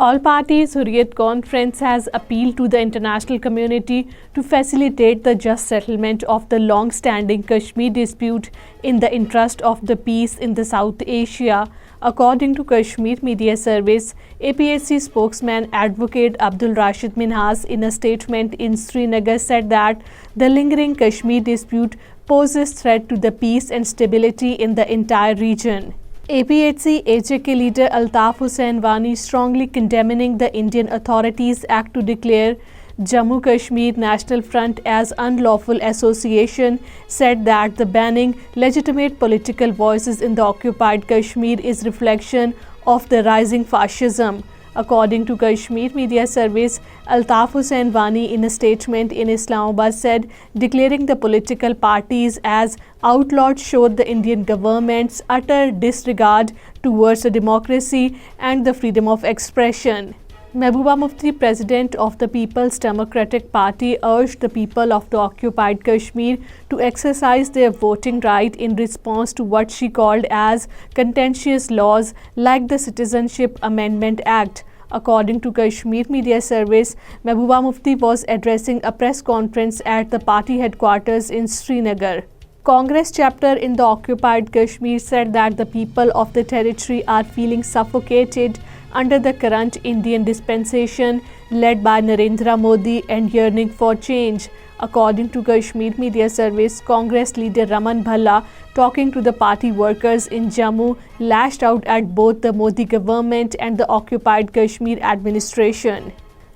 All parties Hurriyat Conference has appealed to the international community to facilitate the just settlement of the long-standing Kashmir dispute in the interest of the peace in the South Asia. According to Kashmir Media Service, APHC spokesman Advocate Abdul Rashid Minhas in a statement in Srinagar said that the lingering Kashmir dispute poses threat to the peace and stability in the entire region. APHC AJK leader Altaf Hussain Wani strongly condemning the Indian authorities' act to declare Jammu Kashmir National Front as unlawful association said that the banning legitimate political voices in the occupied Kashmir is reflection of the rising fascism. According to Kashmir Media Service, Altaf Hussain Wani in a statement in Islamabad said declaring the political parties as outlawed showed the Indian government's utter disregard towards the democracy and the freedom of expression. Mehbooba Mufti, president of the People's Democratic Party, urged the people of the occupied Kashmir to exercise their voting right in response to what she called as contentious laws like the Citizenship Amendment Act. According to Kashmir Media Service, Mehbooba Mufti was addressing a press conference at the party headquarters in Srinagar. Congress chapter in the occupied Kashmir said that the people of the territory are feeling suffocated under the current Indian dispensation led by Narendra Modi and yearning for change. According to Kashmir Media Service, Congress leader Raman Bhalla, talking to the party workers in Jammu, lashed out at both the Modi government and the occupied Kashmir administration.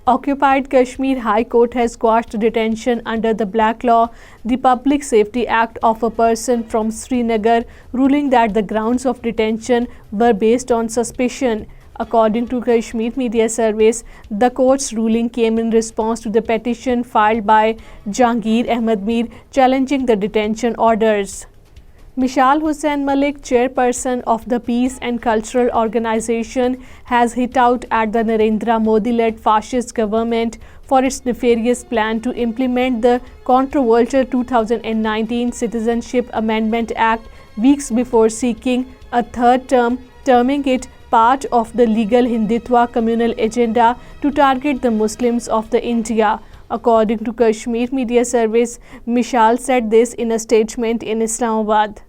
Occupied Kashmir High Court has quashed detention under the Black Law, the Public Safety Act of a person from Srinagar, ruling that the grounds of detention were based on suspicion. According to Kashmir Media Service, the court's ruling came in response to the petition filed by Jahangir Ahmed Mir challenging the detention orders. Mishal Hussain Malik, chairperson of the Peace and Cultural Organization, has hit out at the Narendra Modi-led fascist government for its nefarious plan to implement the controversial 2019 Citizenship Amendment Act weeks before seeking a third term, terming it part of the legal Hindutva communal agenda to target the Muslims of the India. According to Kashmir Media Service, Mishal said this in a statement in Islamabad.